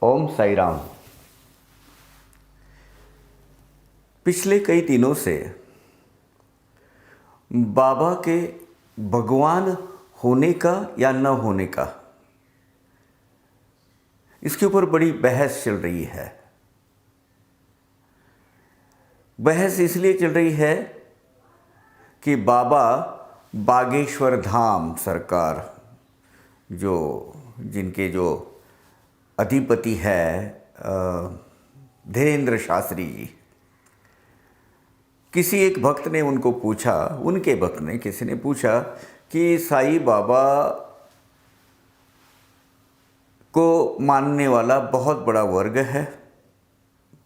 ओम साई राम। पिछले कई दिनों से बाबा के भगवान होने का या न होने का, इसके ऊपर बड़ी बहस चल रही है। बहस इसलिए चल रही है कि बाबा बागेश्वर धाम सरकार जिनके जो अधिपति है धीरेन्द्र शास्त्री जी, किसी एक भक्त ने उनको पूछा, उनके भक्त ने किसी ने पूछा कि साईं बाबा को मानने वाला बहुत बड़ा वर्ग है,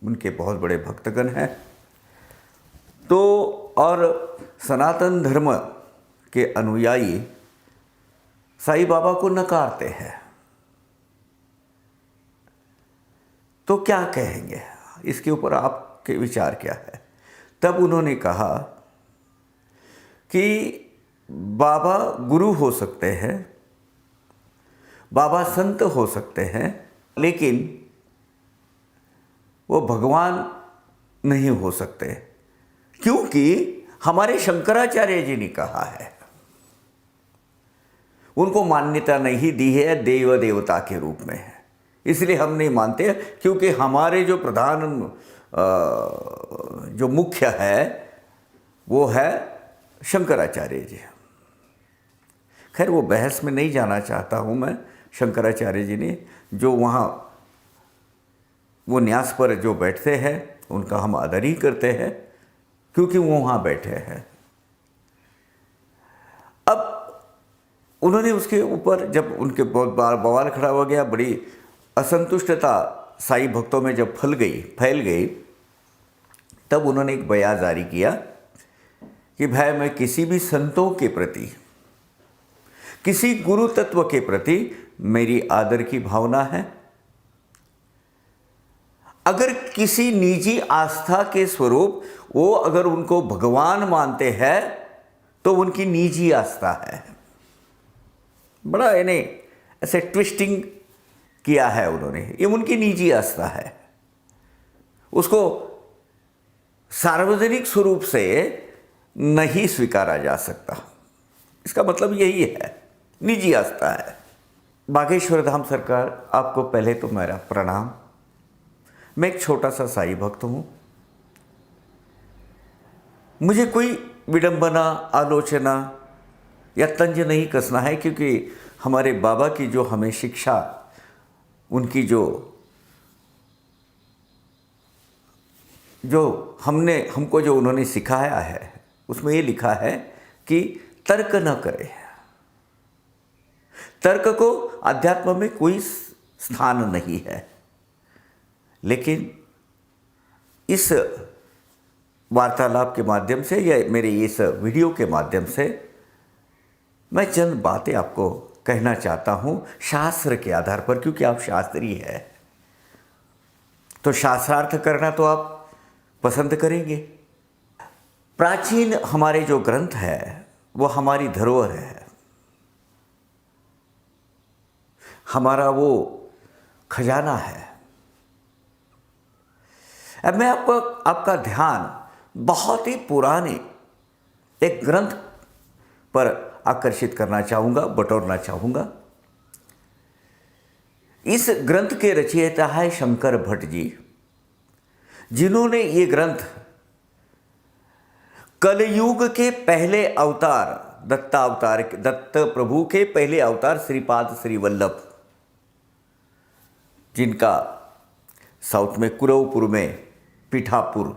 उनके बहुत बड़े भक्तगण हैं, तो और सनातन धर्म के अनुयायी साईं बाबा को नकारते हैं, तो क्या कहेंगे, इसके ऊपर आपके विचार क्या है। तब उन्होंने कहा कि बाबा गुरु हो सकते हैं, बाबा संत हो सकते हैं, लेकिन वो भगवान नहीं हो सकते, क्योंकि हमारे शंकराचार्य जी ने कहा है, उनको मान्यता नहीं दी है देव देवता के रूप में, इसलिए हम नहीं मानते, क्योंकि हमारे जो प्रधान जो मुख्य है वो है शंकराचार्य जी। खैर वो बहस में नहीं जाना चाहता हूँ मैं। शंकराचार्य जी ने जो वहाँ वो न्यास पर जो बैठते हैं उनका हम आदर ही करते हैं, क्योंकि वो वहाँ बैठे हैं। अब उन्होंने उसके ऊपर जब उनके बहुत बार बवाल खड़ा हो गया, बड़ी असंतुष्टता साईं भक्तों में जब फैल गई, तब उन्होंने एक बयान जारी किया कि भाई मैं किसी भी संतों के प्रति, किसी गुरु तत्व के प्रति मेरी आदर की भावना है। अगर किसी निजी आस्था के स्वरूप वो अगर उनको भगवान मानते हैं तो उनकी निजी आस्था है। बड़ा इन्हें ऐसे ट्विस्टिंग किया है उन्होंने, ये उनकी निजी आस्था है, उसको सार्वजनिक स्वरूप से नहीं स्वीकारा जा सकता। इसका मतलब यही है, निजी आस्था है। बागेश्वर धाम सरकार, आपको पहले तो मेरा प्रणाम। मैं एक छोटा सा साईं भक्त हूँ, मुझे कोई विडंबना, आलोचना या तंज नहीं कसना है, क्योंकि हमारे बाबा की जो हमें शिक्षा, उनकी जो हमको जो उन्होंने सिखाया है, उसमें ये लिखा है कि तर्क न करें। तर्क को अध्यात्म में कोई स्थान नहीं है, लेकिन इस वार्तालाप के माध्यम से या मेरे इस वीडियो के माध्यम से मैं चंद बातें आपको कहना चाहता हूँ शास्त्र के आधार पर, क्योंकि आप शास्त्री हैं, तो शास्त्रार्थ करना तो आप पसंद करेंगे। प्राचीन हमारे जो ग्रंथ है वो हमारी धरोहर है, हमारा वो खजाना है। अब मैं आपका ध्यान बहुत ही पुराने एक ग्रंथ पर आकर्षित करना चाहूँगा, बटोरना चाहूँगा। इस ग्रंथ के रचयिता है शंकर भट्ट जी, जिन्होंने ये ग्रंथ कलयुग के पहले अवतार दत्त प्रभु के पहले अवतार श्रीपाद श्री वल्लभ, जिनका साउथ में कुरवपुर में पीठापुर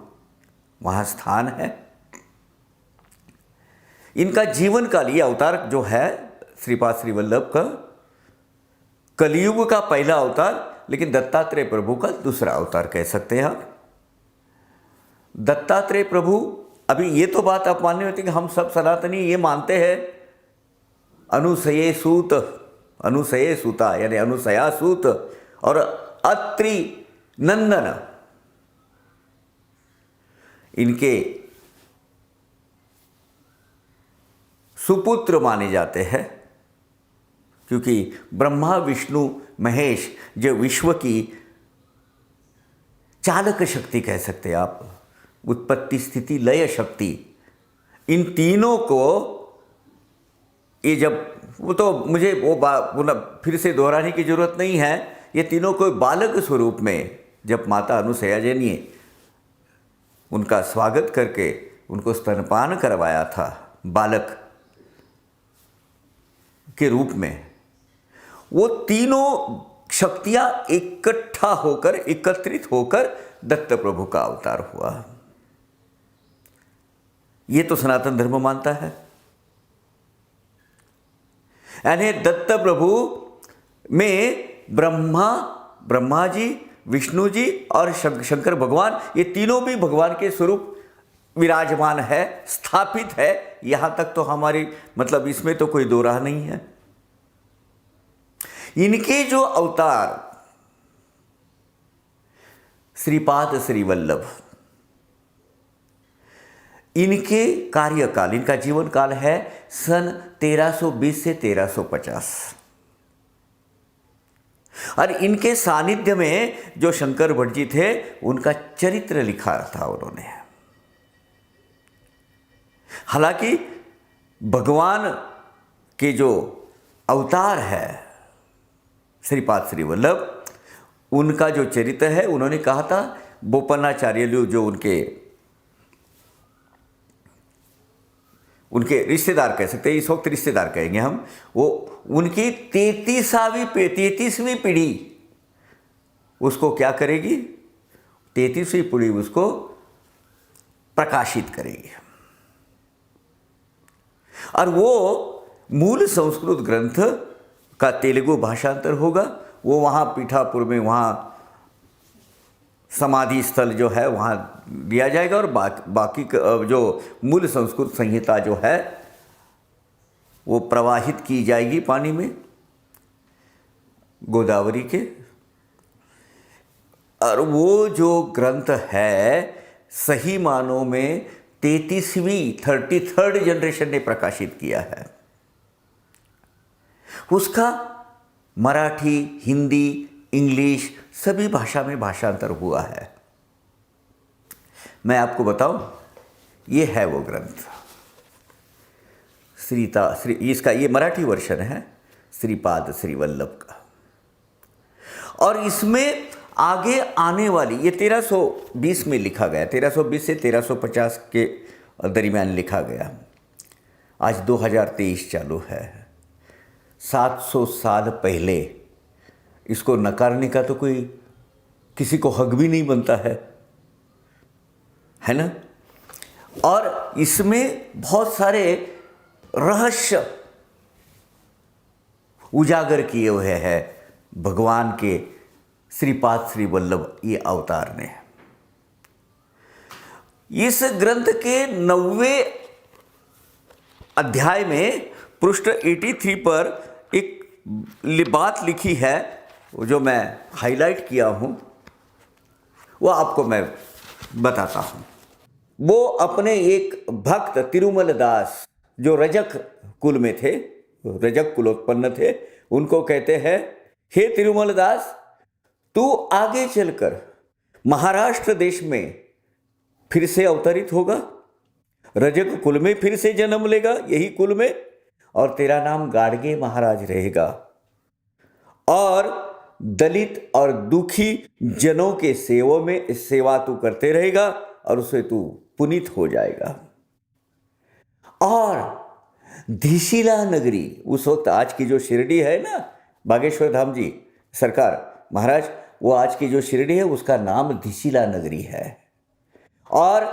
वहाँ स्थान है, इनका जीवन काल, ये अवतार जो है श्रीपाद श्री वल्लभ का कलयुग का पहला अवतार, लेकिन दत्तात्रेय प्रभु का दूसरा अवतार कह सकते हैं आप। दत्तात्रेय प्रभु, अभी ये तो बात आप मानने होती कि हम सब सनातनी ये मानते हैं अनुसये सूता यानी अनुसया सूत और अत्रि नंदन, इनके सुपुत्र माने जाते हैं, क्योंकि ब्रह्मा विष्णु महेश जो विश्व की चालक शक्ति कह सकते हैं आप, उत्पत्ति स्थिति लय शक्ति, इन तीनों को ये जब वो तो मुझे वो फिर से दोहराने की जरूरत नहीं है, ये तीनों को बालक स्वरूप में जब माता अनुसैया जी ने उनका स्वागत करके उनको स्तनपान करवाया था बालक के रूप में, वो तीनों शक्तियां इकट्ठा होकर एकत्रित होकर दत्त प्रभु का अवतार हुआ। ये तो सनातन धर्म मानता है। यानी दत्त प्रभु में ब्रह्मा जी, विष्णु जी और शंकर भगवान, ये तीनों भी भगवान के स्वरूप विराजमान है, स्थापित है। यहां तक तो हमारी मतलब इसमें तो कोई दो राह नहीं है। इनके जो अवतार श्रीपाद श्री वल्लभ, इनके कार्यकाल, इनका जीवन काल है सन 1320 से 1350, और इनके सानिध्य में जो शंकर भट्ट जी थे उनका चरित्र लिखा था उन्होंने। हालांकि भगवान के जो अवतार है श्रीपाद श्री वल्लभ, उनका जो चरित्र है उन्होंने कहा था, बोपन्नाचार्य जो उनके रिश्तेदार कह सकते हैं, इस वक्त रिश्तेदार कहेंगे हम, वो उनकी 33वीं पीढ़ी उसको क्या करेगी, 33वीं पीढ़ी उसको प्रकाशित करेगी। और वो मूल संस्कृत ग्रंथ का तेलुगु भाषांतर होगा। वो वहाँ पीठापुर में, वहाँ समाधि स्थल जो है वहाँ दिया जाएगा, और बाकी जो मूल संस्कृत संहिता जो है वो प्रवाहित की जाएगी पानी में, गोदावरी के। और वो जो ग्रंथ है सही मानों में 33rd जनरेशन ने प्रकाशित किया है। उसका मराठी, हिंदी, इंग्लिश सभी भाषा में भाषांतर हुआ है। मैं आपको बताऊं, ये है वो ग्रंथ इसका ये मराठी वर्षन है श्रीपाद श्री वल्लभ का। और इसमें आगे आने वाली, ये 1320 में लिखा गया, 1320 से 1350 के दरमियान लिखा गया। आज 2023 चालू है। 700 साल पहले इसको नकारने का तो कोई किसी को हक भी नहीं बनता है ना। और इसमें बहुत सारे रहस्य उजागर किए हुए हैं भगवान के श्रीपाद श्री वल्लभ ये अवतार ने। इस ग्रंथ के 90वें अध्याय में पृष्ठ 83 पर एक बात लिखी है, जो मैं हाईलाइट किया हूं, वो आपको मैं बताता हूं। वो अपने एक भक्त तिरुमल दास, जो रजक कुल में थे, रजक कुलोत्पन्न थे, उनको कहते हैं, हे तिरुमल दास, तू आगे चलकर महाराष्ट्र देश में फिर से अवतरित होगा, रजक कुल में फिर से जन्म लेगा, यही कुल में, और तेरा नाम गाडगे महाराज रहेगा, और दलित और दुखी जनों के सेवा तू करते रहेगा, और उससे तू पुनीत हो जाएगा। और धिशिला नगरी, उस वक्त आज की जो शिरडी है ना, बागेश्वर धाम जी सरकार महाराज, वो आज की जो शिरडी है उसका नाम धिशिला नगरी है। और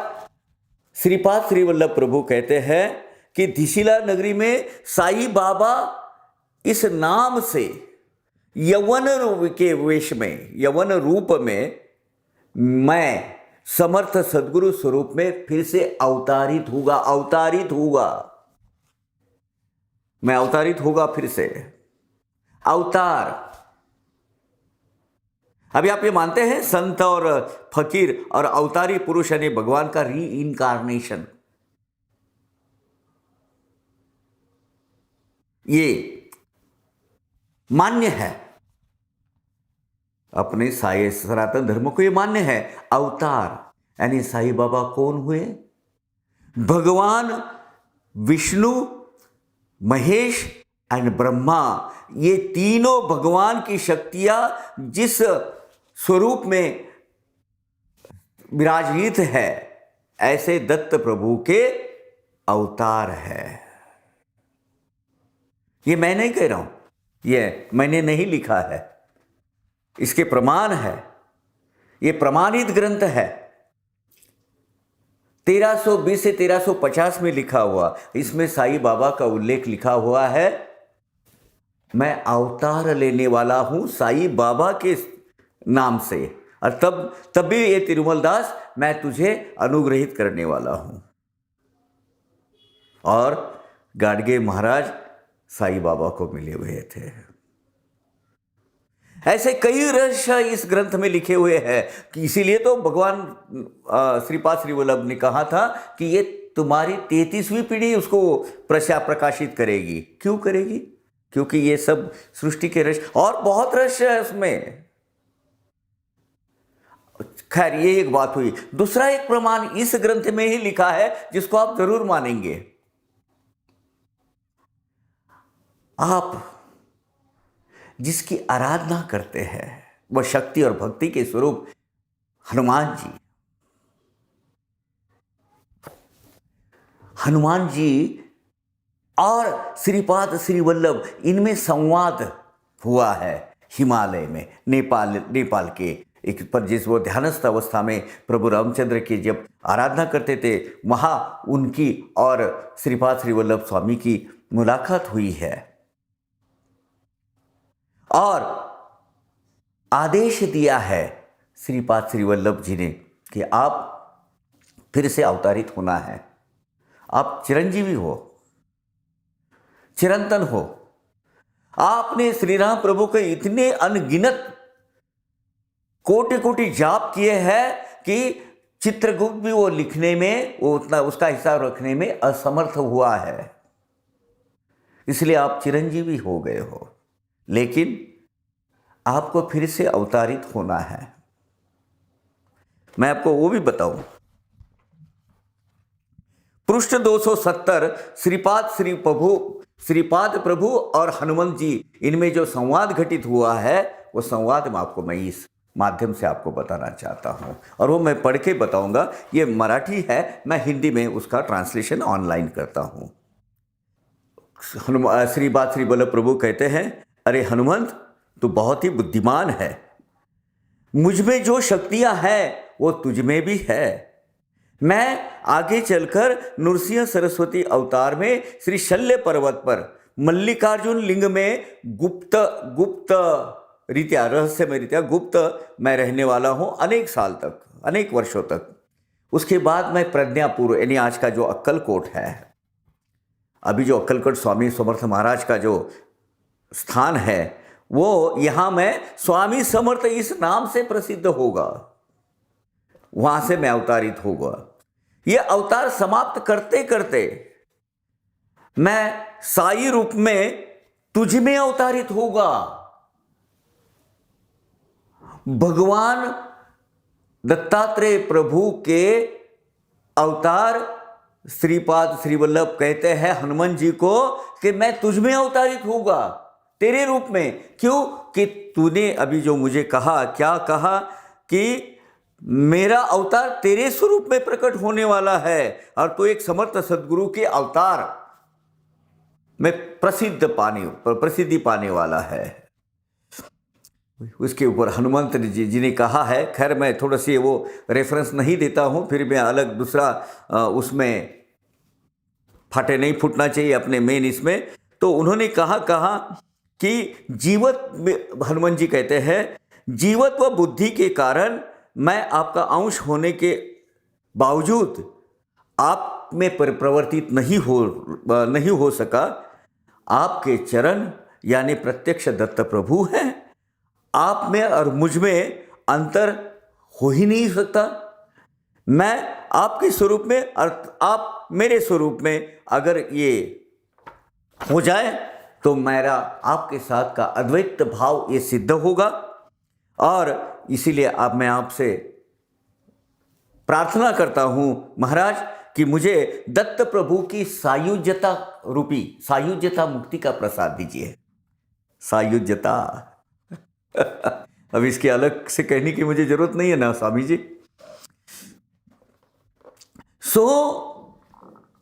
श्रीपाद श्री वल्लभ प्रभु कहते हैं कि धिशिला नगरी में साईं बाबा इस नाम से यवन के वेश में, यवन रूप में, मैं समर्थ सदगुरु स्वरूप में फिर से अवतारित होगा, मैं अवतारित होगा फिर से। अवतार, अभी आप ये मानते हैं संत और फकीर और अवतारी पुरुष यानी भगवान का री इनकारनेशन, ये मान्य है। अपने साई सनातन धर्म को ये मान्य है। अवतार यानी साईं बाबा कौन हुए? भगवान विष्णु, महेश एंड ब्रह्मा, ये तीनों भगवान की शक्तियां जिस स्वरूप में विराजित है, ऐसे दत्त प्रभु के अवतार है। ये मैं नहीं कह रहा हूं, ये मैंने नहीं लिखा है, इसके प्रमाण है, ये प्रमाणित ग्रंथ है। 1320 से 1350 में लिखा हुआ, इसमें साईं बाबा का उल्लेख लिखा हुआ है, मैं अवतार लेने वाला हूं साईं बाबा के नाम से, और तब भी ये तिरुमल दास, मैं तुझे अनुग्रहित करने वाला हूं। और गाडगे महाराज साईं बाबा को मिले हुए थे। ऐसे कई रहस्य इस ग्रंथ में लिखे हुए हैं कि इसीलिए तो भगवान श्रीपाद श्री वल्लभ ने कहा था कि ये तुम्हारी 33वीं पीढ़ी उसको प्रकाशित करेगी। क्यों करेगी? क्योंकि ये सब सृष्टि के रहस्य, और बहुत रहस्य है उसमें। खैर, ये एक बात हुई। दूसरा एक प्रमाण इस ग्रंथ में ही लिखा है, जिसको आप जरूर मानेंगे। आप जिसकी आराधना करते हैं वह शक्ति और भक्ति के स्वरूप हनुमान जी और श्रीपाद श्री वल्लभ, इनमें संवाद हुआ है हिमालय में, नेपाल के एक पर, जिस वो ध्यानस्थ अवस्था में प्रभु रामचंद्र की जब आराधना करते थे, वहां उनकी और श्रीपाद श्री वल्लभ स्वामी की मुलाकात हुई है। और आदेश दिया है श्रीपाद श्री वल्लभ जी ने कि आप फिर से अवतारित होना है, आप चिरंजीवी हो, चिरंतन हो। आपने श्री राम प्रभु के इतने अनगिनत कोटि कोटि जाप किए हैं कि चित्रगुप्त भी वो लिखने में, वो उतना उसका हिसाब रखने में असमर्थ हुआ है, इसलिए आप चिरंजीवी हो गए हो। लेकिन आपको फिर से अवतारित होना है। मैं आपको वो भी बताऊं, पृष्ठ 270 श्रीपाद प्रभु और हनुमंत जी, इनमें जो संवाद घटित हुआ है, वो संवाद में आपको मैं इस माध्यम से आपको बताना चाहता हूं, और वो मैं पढ़ के बताऊंगा। ये मराठी है, मैं हिंदी में उसका ट्रांसलेशन ऑनलाइन करता हूं। श्रीपाद श्री वल्लभ प्रभु कहते हैं, अरे हनुमंत, तू बहुत ही बुद्धिमान है। मुझ में जो शक्तियां हैं वो तुझ में भी है। मैं आगे चलकर नृसिंह सरस्वती अवतार में श्री शल्य पर्वत पर मल्लिकार्जुन लिंग में गुप्त रीत्या, रहस्यमय रीत्या गुप्त मैं रहने वाला हूं अनेक साल तक, अनेक वर्षों तक। उसके बाद मैं प्रज्ञापूर्व, यानी आज का जो अक्कलकोट है, अभी जो अक्कलकोट स्वामी समर्थ महाराज का जो स्थान है, वो यहां मैं स्वामी समर्थ इस नाम से प्रसिद्ध होगा, वहां से मैं अवतारित होगा। यह अवतार समाप्त करते करते मैं साई रूप में तुझ में अवतारित होगा। भगवान दत्तात्रेय प्रभु के अवतार श्रीपाद श्री वल्लभ कहते हैं हनुमान जी को कि मैं तुझ में अवतारित होगा, तेरे रूप में। क्यों? कि तूने अभी जो मुझे कहा, क्या कहा कि मेरा अवतार तेरे स्वरूप में प्रकट होने वाला है, और तू एक समर्थ सदगुरु के अवतार में प्रसिद्धि पाने वाला है। उसके ऊपर हनुमंत जी ने कहा है, खैर मैं थोड़ा सी वो रेफरेंस नहीं देता हूँ, फिर मैं अलग दूसरा उसमें फाटे नहीं फूटना चाहिए अपने मेन इसमें। तो उन्होंने कहा कि हनुमान जी कहते हैं, जीवत्व व बुद्धि के कारण मैं आपका अंश होने के बावजूद आप में प्रवर्तित नहीं हो सका। आपके चरण यानी प्रत्यक्ष दत्त प्रभु हैं, आप में और मुझ में अंतर हो ही नहीं सकता। मैं आपके स्वरूप में और आप मेरे स्वरूप में अगर ये हो जाए तो मेरा आपके साथ का अद्वैत भाव ये सिद्ध होगा। और इसीलिए अब मैं आपसे प्रार्थना करता हूं महाराज कि मुझे दत्त प्रभु की सायुज्यता रूपी सायुज्यता मुक्ति का प्रसाद दीजिए। सायुज्यता अब इसकी अलग से कहने की मुझे जरूरत नहीं है ना स्वामी जी।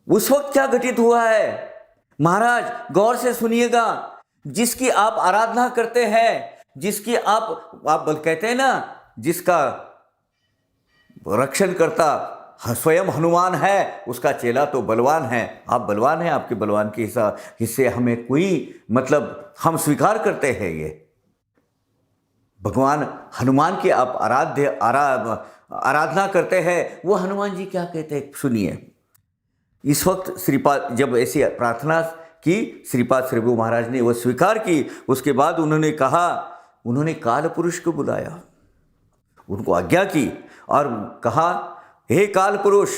उस वक्त क्या घटित हुआ है महाराज, गौर से सुनिएगा। जिसकी आप आराधना करते हैं, जिसकी आप कहते हैं ना, जिसका रक्षण करता स्वयं हनुमान है, उसका चेला तो बलवान है। आप बलवान हैं, आपके बलवान के हिस्से हमें कोई मतलब हम स्वीकार करते हैं। ये भगवान हनुमान की आप आराधना करते हैं। वो हनुमान जी क्या कहते हैं सुनिए। इस वक्त श्रीपाद जब ऐसी प्रार्थना की, श्रीपाद श्री प्रभु महाराज ने वो स्वीकार की। उसके बाद उन्होंने कहा, उन्होंने काल पुरुष को बुलाया, उनको आज्ञा की और कहा, हे काल पुरुष।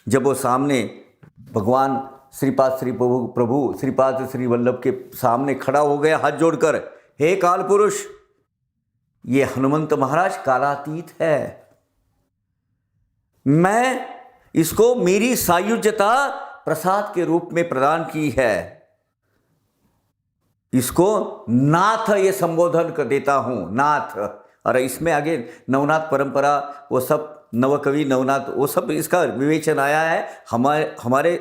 जब वो सामने भगवान श्रीपाद श्री प्रभु श्रीपाद श्री वल्लभ के सामने खड़ा हो गया हाथ जोड़कर, हे काल पुरुष, ये हनुमंत महाराज कालातीत है। मैं इसको मेरी सायुज्यता प्रसाद के रूप में प्रदान की है। इसको नाथ ये संबोधन कर देता हूं, नाथ। और इसमें आगे नवनाथ परंपरा, वो सब नवकवि नवनाथ, वो सब इसका विवेचन आया है। हमारे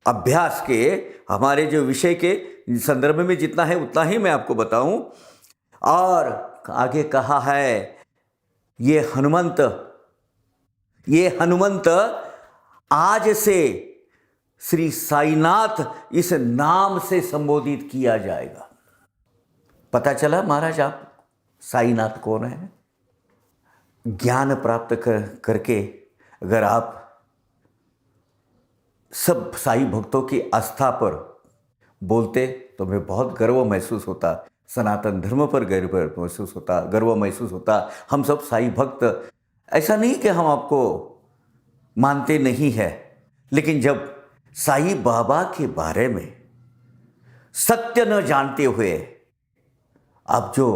अभ्यास के, हमारे जो विषय के संदर्भ में जितना है उतना ही मैं आपको बताऊं। और आगे कहा है, ये हनुमंत आज से श्री साईनाथ इस नाम से संबोधित किया जाएगा। पता चला महाराज आप साईनाथ कौन है। ज्ञान प्राप्त करके अगर आप सब साई भक्तों की आस्था पर बोलते तो मैं बहुत गर्व महसूस होता, सनातन धर्म पर गर्व महसूस होता। हम सब साई भक्त, ऐसा नहीं कि हम आपको मानते नहीं है, लेकिन जब साई बाबा के बारे में सत्य न जानते हुए आप जो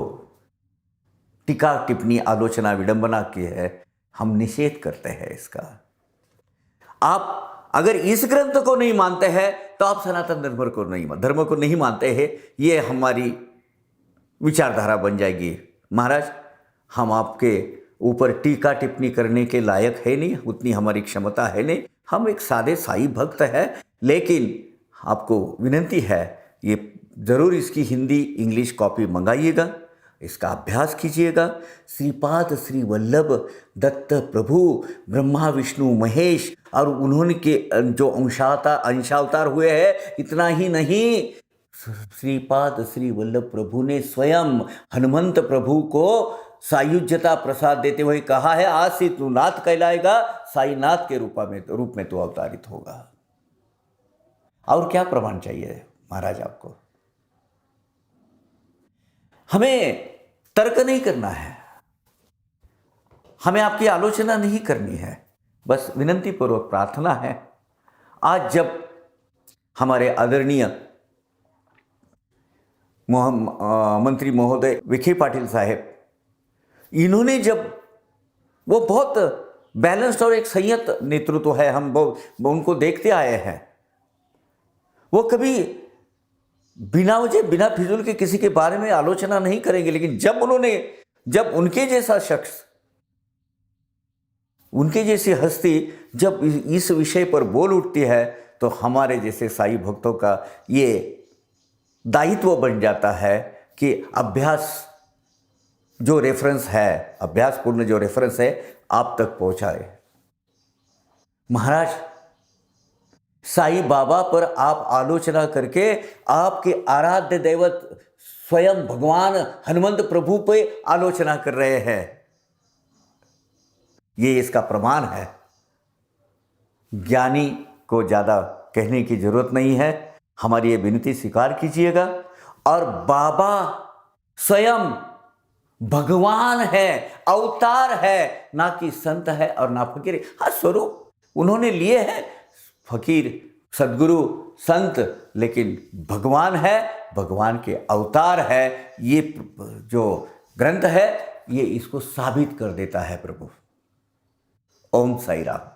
टीका टिप्पणी आलोचना विडंबना की है, हम निषेध करते हैं इसका। आप अगर इस ग्रंथ को नहीं मानते हैं तो आप सनातन धर्म को नहीं मानते हैं। ये हमारी विचारधारा बन जाएगी। महाराज, हम आपके ऊपर टीका टिप्पणी करने के लायक है नहीं, उतनी हमारी क्षमता है नहीं। हम एक सादे साई भक्त हैं, लेकिन आपको विनती है, ये ज़रूर इसकी हिंदी इंग्लिश कॉपी मंगाइएगा, इसका अभ्यास कीजिएगा। श्रीपाद श्री वल्लभ दत्त प्रभु ब्रह्मा विष्णु महेश, और उन्होंने के जो अंशावतार हुए हैं, इतना ही नहीं, श्रीपाद श्री वल्लभ प्रभु ने स्वयं हनुमंत प्रभु को सायुज्यता प्रसाद देते हुए कहा है, आज से तू नाथ कहलाएगा, साईनाथ के रूप में तू अवतारित होगा। और क्या प्रमाण चाहिए महाराज आपको। हमें तर्क नहीं करना है, हमें आपकी आलोचना नहीं करनी है, बस विनती पूर्वक प्रार्थना है। आज जब हमारे आदरणीय मंत्री महोदय विखे पाटिल साहब, इन्होंने जब, वो बहुत बैलेंस्ड और एक संयत नेतृत्व है, हम उनको देखते आए हैं। वो कभी बिना वजह बिना फिजूल के किसी के बारे में आलोचना नहीं करेंगे, लेकिन जब उनके जैसा शख्स, उनके जैसी हस्ती जब इस विषय पर बोल उठती है, तो हमारे जैसे साई भक्तों का ये दायित्व बन जाता है कि अभ्यास जो रेफरेंस है, अभ्यासपूर्ण जो रेफरेंस है, आप तक पहुंचाए। महाराज, साई बाबा पर आप आलोचना करके आपके आराध्य दैवत स्वयं भगवान हनुमंत प्रभु पे आलोचना कर रहे हैं, ये इसका प्रमाण है। ज्ञानी को ज़्यादा कहने की जरूरत नहीं है, हमारी ये विनती स्वीकार कीजिएगा। और बाबा स्वयं भगवान है, अवतार है, ना कि संत है और ना फकीर। हाँ, स्वरूप उन्होंने लिए हैं, फकीर, सदगुरु, संत, लेकिन भगवान है, भगवान के अवतार है। ये जो ग्रंथ है ये इसको साबित कर देता है प्रभु। ओम साई राम।